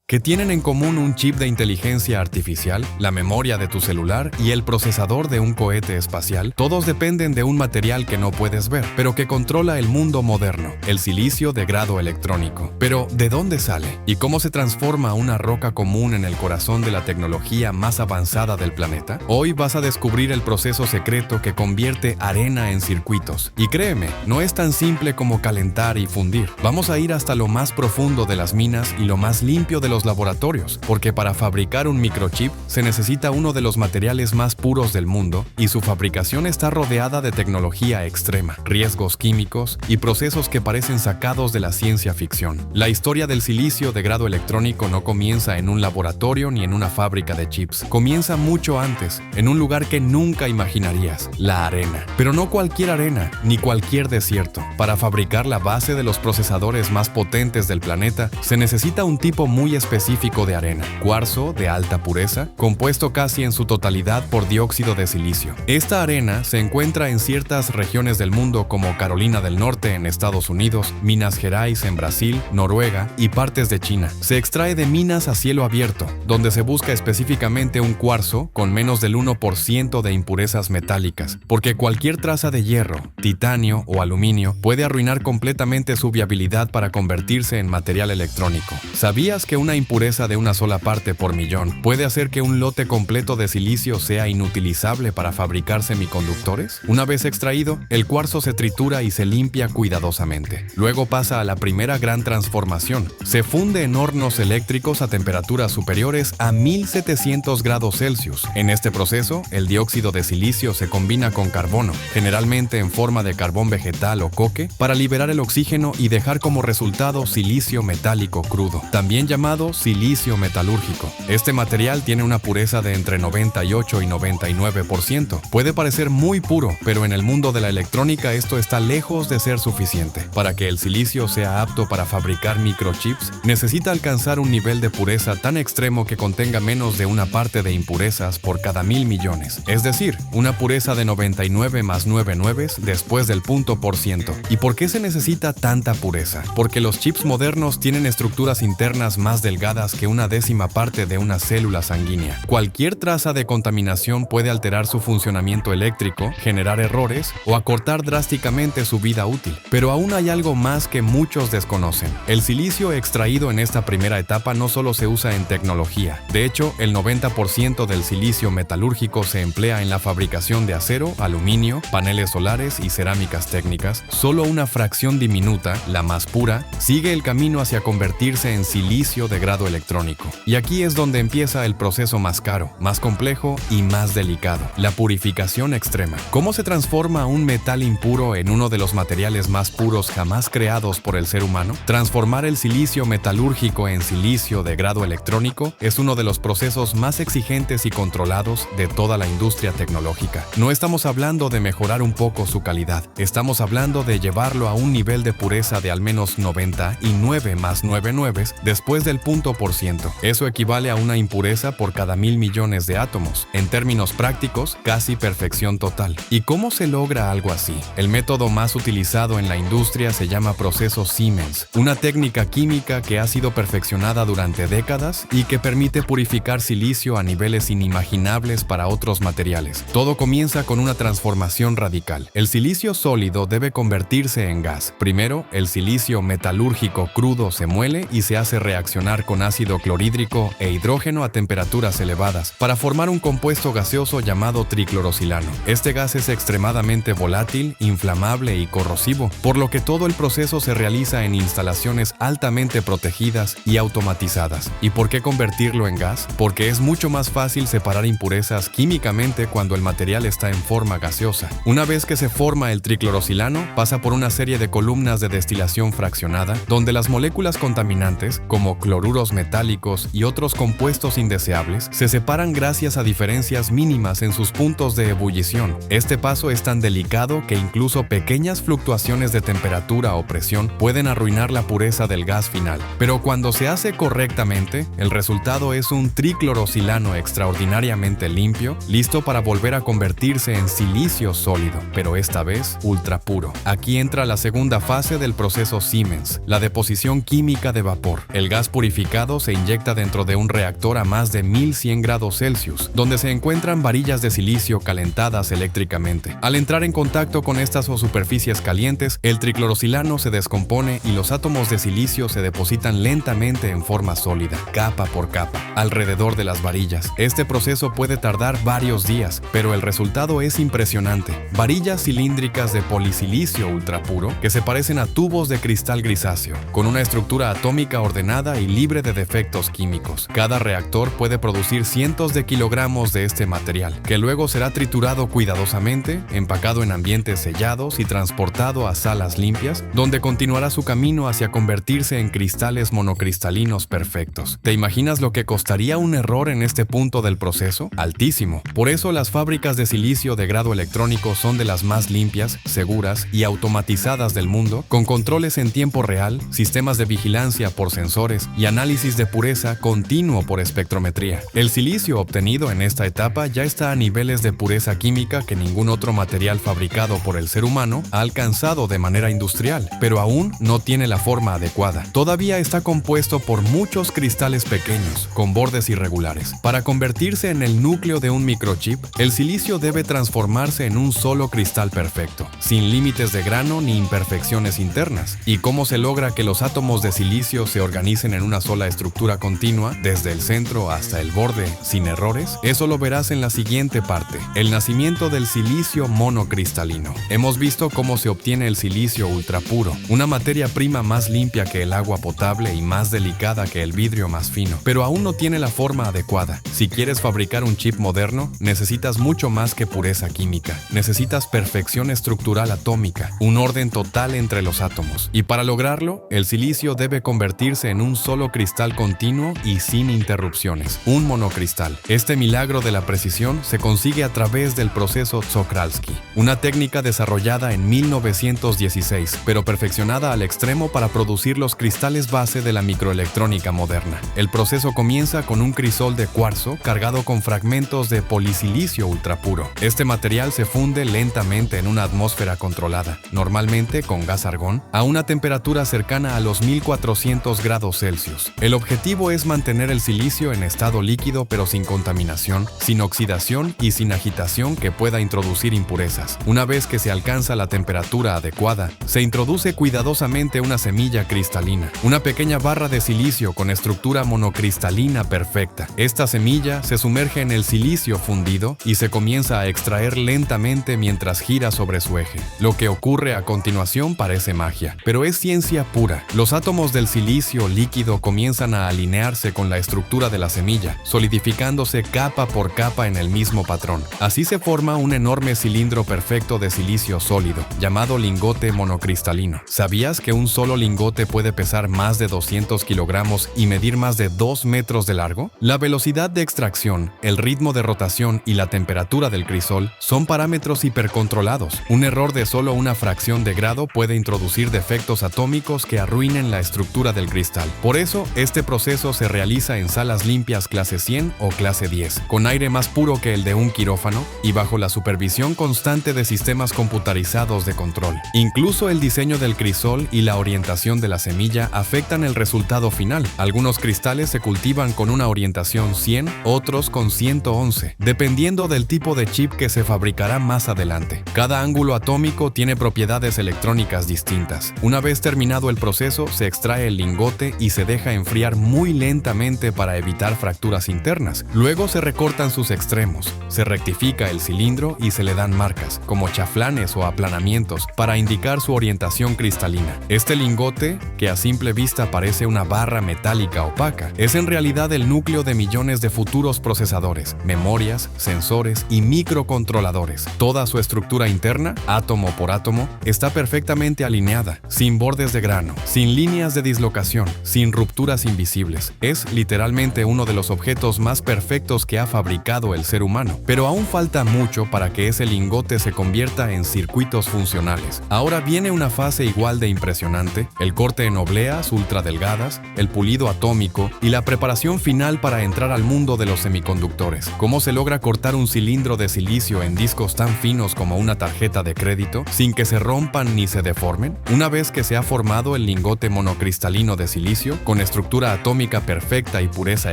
que tienen en común un chip de inteligencia artificial, la memoria de tu celular y el procesador de un cohete espacial, todos dependen de un material que no puedes ver, pero que controla el mundo moderno, el silicio de grado electrónico. Pero, ¿de dónde sale? ¿Y cómo se transforma una roca común en el corazón de la tecnología más avanzada del planeta? Hoy vas a descubrir el proceso secreto que convierte arena en circuitos. Y créeme, no es tan simple como calentar y fundir. Vamos a ir hasta lo más profundo de las minas y lo más limpio de los laboratorios, porque para fabricar un microchip se necesita uno de los materiales más puros del mundo y su fabricación está rodeada de tecnología extrema, riesgos químicos y procesos que parecen sacados de la ciencia ficción. La historia del silicio de grado electrónico no comienza en un laboratorio ni en una fábrica de chips. Comienza mucho antes, en un lugar que nunca imaginarías, la arena. Pero no cualquier arena, ni cualquier desierto. Para fabricar la base de los procesadores más potentes del planeta, se necesita un tipo muy específico de arena, cuarzo de alta pureza, compuesto casi en su totalidad por dióxido de silicio. Esta arena se encuentra en ciertas regiones del mundo como Carolina del Norte en Estados Unidos, Minas Gerais en Brasil, Noruega y partes de China. Se extrae de minas a cielo abierto, donde se busca específicamente un cuarzo con menos del 1% de impurezas metálicas, porque cualquier traza de hierro, titanio o aluminio puede arruinar completamente su viabilidad para convertirse en material electrónico. ¿Sabías que una impureza de una sola parte por millón puede hacer que un lote completo de silicio sea inutilizable para fabricar semiconductores? Una vez extraído, el cuarzo se tritura y se limpia cuidadosamente. Luego pasa a la primera gran transformación. Se funde en hornos eléctricos a temperaturas superiores a 1700 grados Celsius. En este proceso, el dióxido de silicio se combina con carbono, generalmente en forma de carbón vegetal o coque, para liberar el oxígeno y dejar como resultado silicio metálico crudo, también llamado silicio metalúrgico. Este material tiene una pureza de entre 98 y 99%. Puede parecer muy puro, pero en el mundo de la electrónica esto está lejos de ser suficiente. Para que el silicio sea apto para fabricar microchips, necesita alcanzar un nivel de pureza tan extremo que contenga menos de una parte de impurezas por cada 1000 millones. Es decir, una pureza de 99 más 9 nueves después del punto por ciento. ¿Y por qué se necesita tanta pureza? Porque los chips modernos tienen estructuras internas más delgadas que una décima parte de una célula sanguínea. Cualquier traza de contaminación puede alterar su funcionamiento eléctrico, generar errores o acortar drásticamente su vida útil. Pero aún hay algo más que muchos desconocen. El silicio extraído en esta primera etapa no solo se usa en tecnología. De hecho, el 90% del silicio metalúrgico se emplea en la fabricación de acero, aluminio, paneles solares y cerámicas técnicas. Solo una fracción diminuta, la más pura, sigue el camino hacia convertirse en silicio de grado electrónico. Y aquí es donde empieza el proceso más caro, más complejo y más delicado, la purificación extrema. ¿Cómo se transforma un metal impuro en uno de los materiales más puros jamás creados por el ser humano? Transformar el silicio metalúrgico en silicio de grado electrónico es uno de los procesos más exigentes y controlados de toda la industria tecnológica. No estamos hablando de mejorar un poco su calidad, estamos hablando de llevarlo a un nivel de pureza de al menos 99 más 9 nueves después del punto por ciento. Eso equivale a una impureza por cada 1000 millones de átomos. En términos prácticos, casi perfección total. ¿Y cómo se logra algo así? El método más utilizado en la industria se llama proceso Siemens, una técnica química que ha sido perfeccionada durante décadas y que permite purificar silicio a niveles inimaginables para otros materiales. Todo comienza con una transformación radical. El silicio sólido debe convertirse en gas. Primero, el silicio metalúrgico crudo se muele y se hace reaccionar con ácido clorhídrico e hidrógeno a temperaturas elevadas para formar un compuesto gaseoso llamado triclorosilano. Este gas es extremadamente volátil, inflamable y corrosivo, por lo que todo el proceso se realiza en instalaciones altamente protegidas y automatizadas. ¿Y por qué convertirlo en gas? Porque es mucho más fácil separar impurezas químicamente cuando el material está en forma gaseosa. Una vez que se forma el triclorosilano, pasa por una serie de columnas de destilación fraccionada, donde las moléculas contaminantes, como cloruros metálicos y otros compuestos indeseables, se separan gracias a diferencias mínimas en sus puntos de ebullición. Este paso es tan delicado que incluso pequeñas fluctuaciones de temperatura o presión pueden arruinar la pureza del gas final. Pero cuando se hace correctamente, el resultado es un triclorosilano extraordinariamente limpio, listo para volver a convertirse en silicio sólido, pero esta vez ultra puro. Aquí entra la segunda fase del proceso Siemens, la deposición química de vapor. El gas purificado purificado se inyecta dentro de un reactor a más de 1100 grados Celsius, donde se encuentran varillas de silicio calentadas eléctricamente. Al entrar en contacto con estas superficies calientes, el triclorosilano se descompone y los átomos de silicio se depositan lentamente en forma sólida, capa por capa, alrededor de las varillas. Este proceso puede tardar varios días, pero el resultado es impresionante. Varillas cilíndricas de polisilicio ultrapuro que se parecen a tubos de cristal grisáceo, con una estructura atómica ordenada y libre de defectos químicos. Cada reactor puede producir cientos de kilogramos de este material, que luego será triturado cuidadosamente, empacado en ambientes sellados y transportado a salas limpias, donde continuará su camino hacia convertirse en cristales monocristalinos perfectos. ¿Te imaginas lo que costaría un error en este punto del proceso? Altísimo. Por eso las fábricas de silicio de grado electrónico son de las más limpias, seguras y automatizadas del mundo, con controles en tiempo real, sistemas de vigilancia por sensores y análisis de pureza continuo por espectrometría. El silicio obtenido en esta etapa ya está a niveles de pureza química que ningún otro material fabricado por el ser humano ha alcanzado de manera industrial, pero aún no tiene la forma adecuada. Todavía está compuesto por muchos cristales pequeños, con bordes irregulares. Para convertirse en el núcleo de un microchip, el silicio debe transformarse en un solo cristal perfecto, sin límites de grano ni imperfecciones internas. ¿Y cómo se logra que los átomos de silicio se organicen en una sola estructura continua, desde el centro hasta el borde, sin errores? Eso lo verás en la siguiente parte, el nacimiento del silicio monocristalino. Hemos visto cómo se obtiene el silicio ultrapuro, una materia prima más limpia que el agua potable y más delicada que el vidrio más fino, pero aún no tiene la forma adecuada. Si quieres fabricar un chip moderno, necesitas mucho más que pureza química. Necesitas perfección estructural atómica, un orden total entre los átomos. Y para lograrlo, el silicio debe convertirse en un solo cristal continuo y sin interrupciones, un monocristal. Este milagro de la precisión se consigue a través del proceso Czochralski, una técnica desarrollada en 1916, pero perfeccionada al extremo para producir los cristales base de la microelectrónica moderna. El proceso comienza con un crisol de cuarzo cargado con fragmentos de polisilicio ultrapuro. Este material se funde lentamente en una atmósfera controlada, normalmente con gas argón, a una temperatura cercana a los 1400 grados Celsius. El objetivo es mantener el silicio en estado líquido pero sin contaminación, sin oxidación y sin agitación que pueda introducir impurezas. Una vez que se alcanza la temperatura adecuada, se introduce cuidadosamente una semilla cristalina, una pequeña barra de silicio con estructura monocristalina perfecta. Esta semilla se sumerge en el silicio fundido y se comienza a extraer lentamente mientras gira sobre su eje. Lo que ocurre a continuación parece magia, pero es ciencia pura. Los átomos del silicio líquido comienzan a alinearse con la estructura de la semilla, solidificándose capa por capa en el mismo patrón. Así se forma un enorme cilindro perfecto de silicio sólido, llamado lingote monocristalino. ¿Sabías que un solo lingote puede pesar más de 200 kilogramos y medir más de 2 metros de largo? La velocidad de extracción, el ritmo de rotación y la temperatura del crisol son parámetros hipercontrolados. Un error de solo una fracción de grado puede introducir defectos atómicos que arruinen la estructura del cristal. Por eso, este proceso se realiza en salas limpias clase 100 o clase 10, con aire más puro que el de un quirófano y bajo la supervisión constante de sistemas computarizados de control. Incluso el diseño del crisol y la orientación de la semilla afectan el resultado final. Algunos cristales se cultivan con una orientación 100, otros con 111, dependiendo del tipo de chip que se fabricará más adelante. Cada ángulo atómico tiene propiedades electrónicas distintas. Una vez terminado el proceso, se extrae el lingote y se deja enfriar muy lentamente para evitar fracturas internas. Luego se recortan sus extremos, se rectifica el cilindro y se le dan marcas, como chaflanes o aplanamientos, para indicar su orientación cristalina. Este lingote, que a simple vista parece una barra metálica opaca, es en realidad el núcleo de millones de futuros procesadores, memorias, sensores y microcontroladores. Toda su estructura interna, átomo por átomo, está perfectamente alineada, sin bordes de grano, sin líneas de dislocación, sin rupturas invisibles. Es literalmente uno de los objetos más perfectos que ha fabricado el ser humano. Pero aún falta mucho para que ese lingote se convierta en circuitos funcionales. Ahora viene una fase igual de impresionante: el corte en obleas ultradelgadas, el pulido atómico y la preparación final para entrar al mundo de los semiconductores. ¿Cómo se logra cortar un cilindro de silicio en discos tan finos como una tarjeta de crédito sin que se rompan ni se deformen? Una vez que se ha formado el lingote monocristalino de silicio, con estructura atómica perfecta y pureza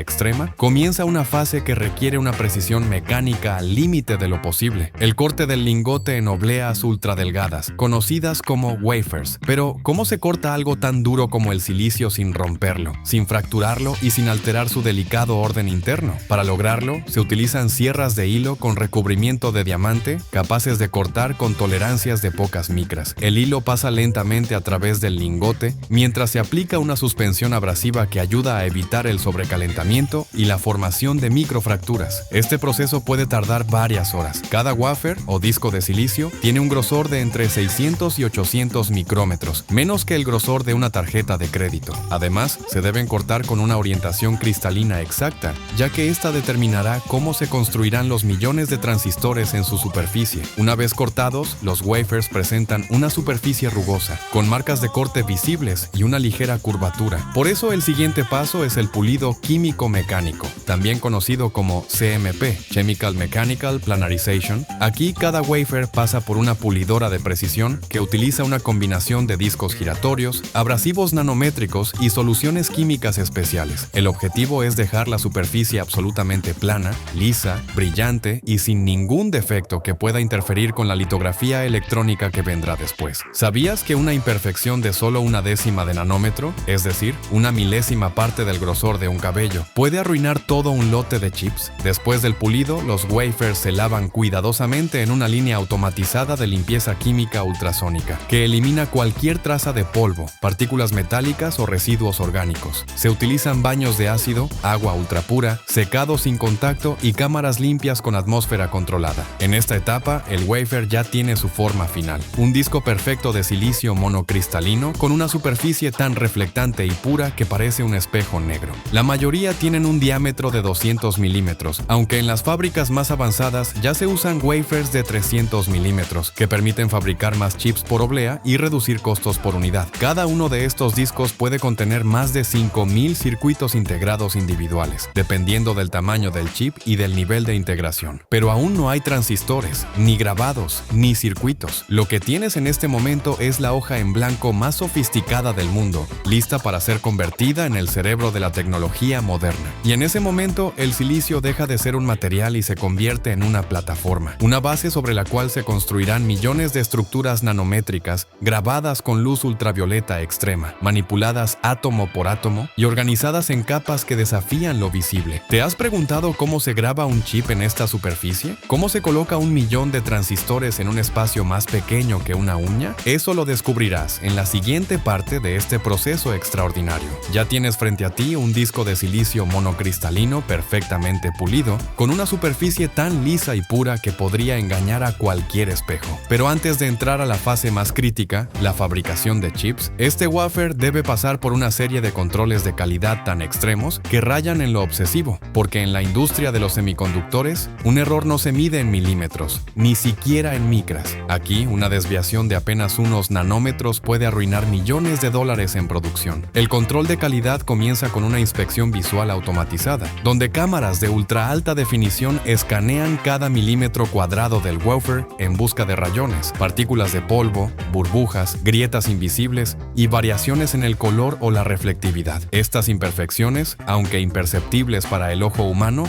extrema, comienza una fase que requiere una precisión mecánica al límite de lo posible. El corte del lingote en obleas ultradelgadas, conocidas como wafers. Pero, ¿cómo se corta algo tan duro como el silicio sin romperlo, sin fracturarlo y sin alterar su delicado orden interno? Para lograrlo, se utilizan sierras de hilo con recubrimiento de diamante, capaces de cortar con tolerancias de pocas micras. El hilo pasa lentamente a través del lingote, mientras se aplica una suspensión abrasiva que ayuda a evitar el sobrecalentamiento y la formación de microfracturas. Este proceso puede tardar varias horas. Cada wafer o disco de silicio tiene un grosor de entre 600 y 800 micrómetros, menos que el grosor de una tarjeta de crédito. Además, se deben cortar con una orientación cristalina exacta, ya que esta determinará cómo se construirán los millones de transistores en su superficie. Una vez cortados, los wafers presentan una superficie rugosa, con marcas de corte visibles y una ligera curvatura. Por eso el siguiente paso es el pulido químico-mecánico, también conocido como CMP, Chemical Mechanical Planarization. Aquí cada wafer pasa por una pulidora de precisión que utiliza una combinación de discos giratorios, abrasivos nanométricos y soluciones químicas especiales. El objetivo es dejar la superficie absolutamente plana, lisa, brillante y sin ningún defecto que pueda interferir con la litografía electrónica que vendrá después. ¿Sabías que una imperfección de solo una décima de nanómetro, es decir, una milésima parte del grosor de un cabello, puede arruinar todo un lote de chips? Después del pulido, los wafers se lavan cuidadosamente en una línea automatizada de limpieza química ultrasónica, que elimina cualquier traza de polvo, partículas metálicas o residuos orgánicos. Se utilizan baños de ácido, agua ultrapura, secado sin contacto y cámaras limpias con atmósfera controlada. En esta etapa, el wafer ya tiene su forma final, un disco perfecto de silicio monocristalino con una superficie tan reflectante y pura que parece un espejo negro. La mayoría tienen un diámetro de 200 milímetros, aunque en las fábricas más avanzadas ya se usan wafers de 300 milímetros, que permiten fabricar más chips por oblea y reducir costos por unidad. Cada uno de estos discos puede contener más de 5000 circuitos integrados individuales, dependiendo del tamaño del chip y del nivel de integración. Pero aún no hay transistores, ni grabados, ni circuitos. Lo que tienes en este momento es la hoja en blanco más sofisticada del mundo, lista para ser convertida en el cerebro de la tecnología moderna. Y en ese momento, el silicio deja de ser un material y se convierte en una plataforma, una base sobre la cual se construirán millones de estructuras nanométricas grabadas con luz ultravioleta extrema, manipuladas átomo por átomo y organizadas en capas que desafían lo visible. ¿Te has preguntado cómo se graba un chip en esta superficie? ¿Cómo se coloca 1 millón de transistores en un espacio más pequeño que una uña? Eso lo descubrirás en la siguiente parte de este proceso extraordinario. Ya tienes frente a ti un disco de silicio monocristalino perfectamente pulido, con una superficie tan lisa y pura que podría engañar a cualquier espejo. Pero antes de entrar a la fase más crítica, la fabricación de chips, este wafer debe pasar por una serie de controles de calidad tan extremos que rayan en lo obsesivo, porque en la industria de los semiconductores, un error no se mide en milímetros, ni siquiera en micras. Aquí, una desviación de apenas unos nanómetros puede arruinar millones de dólares en producción. El control de calidad comienza con una inspección visual automatizada, donde cámaras de ultra alta definición escanean cada milímetro cuadrado del wafer en busca de rayones, partículas de polvo, burbujas, grietas invisibles y variaciones en el color o la reflectividad. Estas imperfecciones, aunque imperceptibles para el ojo humano,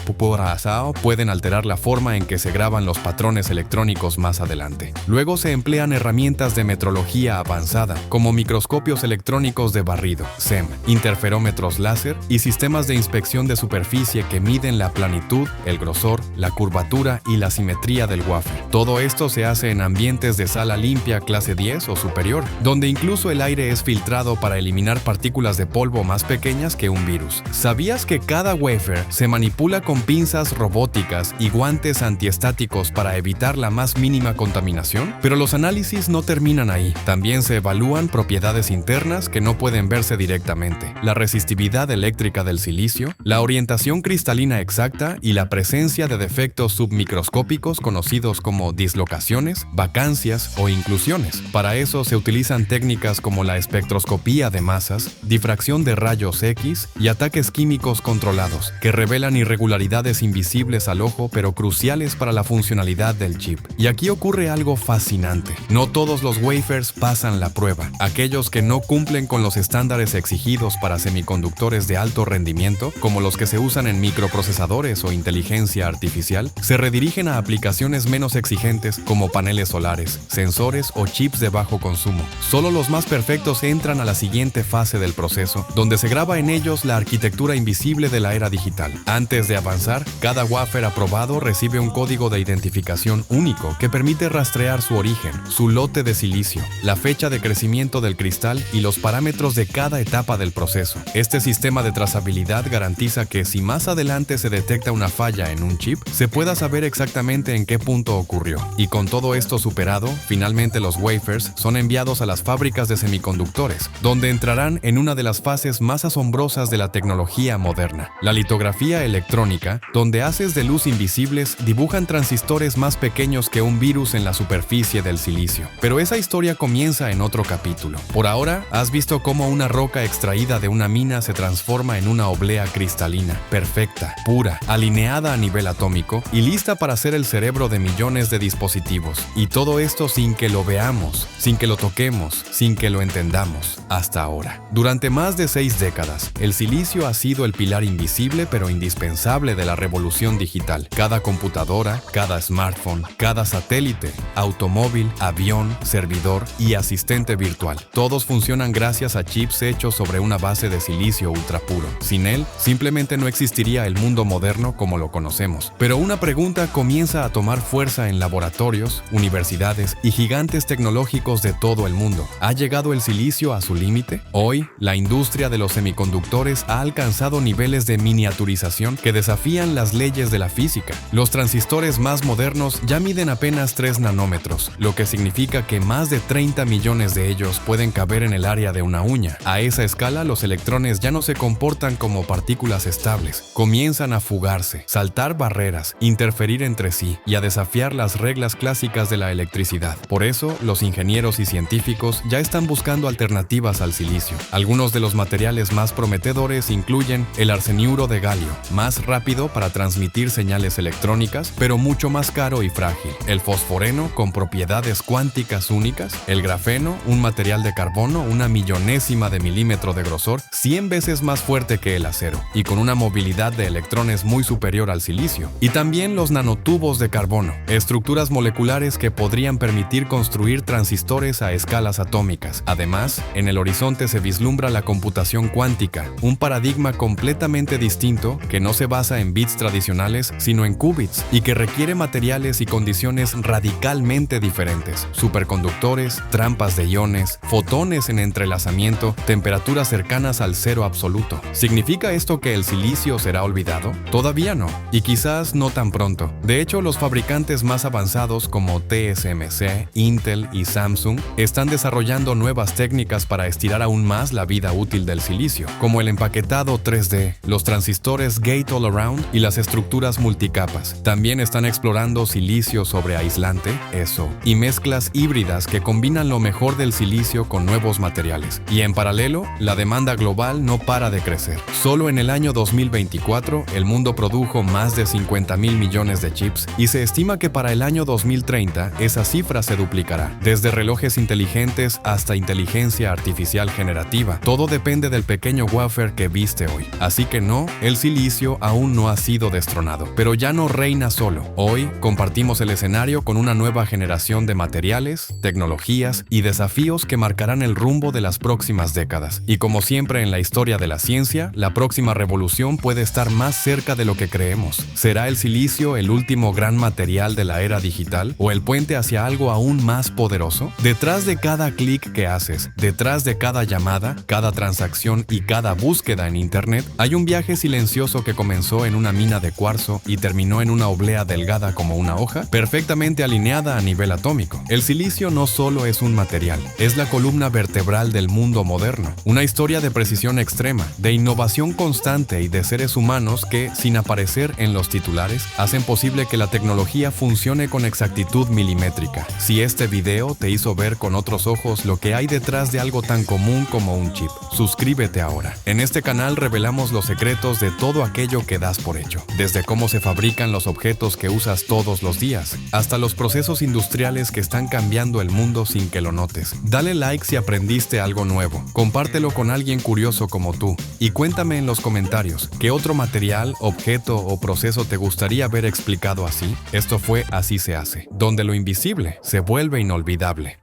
pueden alterar la forma en que se graban los patrones electrónicos más adelante. Luego se emplean herramientas de metrología avanzada, como microscopios electrónicos de barrido, SEM, interferómetros láser y sistemas de inspección de superficie que miden la planitud, el grosor, la curvatura y la simetría del wafer. Todo esto se hace en ambientes de sala limpia clase 10 o superior, donde incluso el aire es filtrado para eliminar partículas de polvo más pequeñas que un virus. ¿Sabías que cada wafer se manipula con pinzas robóticas y guantes antiestáticos para evitar la más mínima contaminación? Pero los análisis no terminan ahí. También se evalúan propiedades internas que no pueden verse directamente: la resistividad eléctrica del silicio, la orientación cristalina exacta y la presencia de defectos submicroscópicos conocidos como dislocaciones, vacancias o inclusiones. Para eso se utilizan técnicas como la espectroscopía de masas, difracción de rayos X y ataques químicos controlados, que revelan irregularidades invisibles al ojo pero cruciales para la funcionalidad del chip. Y aquí ocurre algo fascinante. No todos los wafers pasan la prueba. Aquellos que no cumplen con los estándares exigidos específicos para semiconductores de alto rendimiento, como los que se usan en microprocesadores o inteligencia artificial, se redirigen a aplicaciones menos exigentes como paneles solares, sensores o chips de bajo consumo. Solo los más perfectos entran a la siguiente fase del proceso, donde se graba en ellos la arquitectura invisible de la era digital. Antes de avanzar, cada wafer aprobado recibe un código de identificación único que permite rastrear su origen, su lote de silicio, la fecha de crecimiento del cristal y los parámetros de cada etapa del proceso. Este sistema de trazabilidad garantiza que si más adelante se detecta una falla en un chip, se pueda saber exactamente en qué punto ocurrió. Y con todo esto superado, finalmente los wafers son enviados a las fábricas de semiconductores, donde entrarán en una de las fases más asombrosas de la tecnología moderna, la litografía electrónica, donde haces de luz invisibles dibujan transistores más pequeños que un virus en la superficie del silicio. Pero esa historia comienza en otro capítulo. Por ahora, has visto cómo una roca extraída de una mina se transforma en una oblea cristalina, perfecta, pura, alineada a nivel atómico y lista para ser el cerebro de millones de dispositivos. Y todo esto sin que lo veamos, sin que lo toquemos, sin que lo entendamos, hasta ahora. Durante más de 6 décadas, el silicio ha sido el pilar invisible pero indispensable de la revolución digital. Cada computadora, cada smartphone, cada satélite, automóvil, avión, servidor y asistente virtual. Todos funcionan gracias a chips hechos sobre una base de silicio ultra puro. Sin él, simplemente no existiría el mundo moderno como lo conocemos. Pero una pregunta comienza a tomar fuerza en laboratorios, universidades y gigantes tecnológicos de todo el mundo. ¿Ha llegado el silicio a su límite? Hoy, la industria de los semiconductores ha alcanzado niveles de miniaturización que desafían las leyes de la física. Los transistores más modernos ya miden apenas 3 nanómetros, lo que significa que más de 30 millones de ellos pueden caber en el área de una uña. A esa escala, los electrones ya no se comportan como partículas estables. Comienzan a fugarse, saltar barreras, interferir entre sí y a desafiar las reglas clásicas de la electricidad. Por eso, los ingenieros y científicos ya están buscando alternativas al silicio. Algunos de los materiales más prometedores incluyen el arseniuro de galio, más rápido para transmitir señales electrónicas, pero mucho más caro y frágil. El fosforeno, con propiedades cuánticas únicas. El grafeno, un material de carbono una millonésima de milímetro de grosor, 100 veces más fuerte que el acero, y con una movilidad de electrones muy superior al silicio. Y también los nanotubos de carbono, estructuras moleculares que podrían permitir construir transistores a escalas atómicas. Además, en el horizonte se vislumbra la computación cuántica, un paradigma completamente distinto que no se basa en bits tradicionales, sino en qubits, y que requiere materiales y condiciones radicalmente diferentes: superconductores, trampas de iones, fotones en entrelazamiento, temperaturas cercanas al cero absoluto. ¿Significa esto que el silicio será olvidado? Todavía no, y quizás no tan pronto. De hecho, los fabricantes más avanzados como TSMC, Intel y Samsung están desarrollando nuevas técnicas para estirar aún más la vida útil del silicio, como el empaquetado 3D, los transistores Gate-All-Around y las estructuras multicapas. También están explorando silicio sobre aislante, ESO, y mezclas híbridas que combinan lo mejor del silicio con nuevos materiales. Y en paralelo, la demanda global no para de crecer. Solo en el año 2024, el mundo produjo más de 50,000 millones de chips y se estima que para el año 2030 esa cifra se duplicará. Desde relojes inteligentes hasta inteligencia artificial generativa, todo depende del pequeño wafer que viste hoy. Así que no, el silicio aún no ha sido destronado, pero ya no reina solo. Hoy compartimos el escenario con una nueva generación de materiales, tecnologías y desafíos que marcarán el rumbo de las próximas décadas. Y como siempre en la historia de la ciencia, la próxima revolución puede estar más cerca de lo que creemos. ¿Será el silicio el último gran material de la era digital o el puente hacia algo aún más poderoso? Detrás de cada clic que haces, detrás de cada llamada, cada transacción y cada búsqueda en Internet, hay un viaje silencioso que comenzó en una mina de cuarzo y terminó en una oblea delgada como una hoja, perfectamente alineada a nivel atómico. El silicio no solo es un material, es la columna vertebral del mundo moderno. Una historia de precisión extrema, de innovación constante y de seres humanos que, sin aparecer en los titulares, hacen posible que la tecnología funcione con exactitud milimétrica. Si este video te hizo ver con otros ojos lo que hay detrás de algo tan común como un chip, suscríbete ahora. En este canal revelamos los secretos de todo aquello que das por hecho, desde cómo se fabrican los objetos que usas todos los días, hasta los procesos industriales que están cambiando el mundo sin que lo notes. Dale like si aprendiste algo nuevo, compártelo con alguien alguien curioso como tú. Y cuéntame en los comentarios, ¿qué otro material, objeto o proceso te gustaría ver explicado así? Esto fue Así se hace, donde lo invisible se vuelve inolvidable.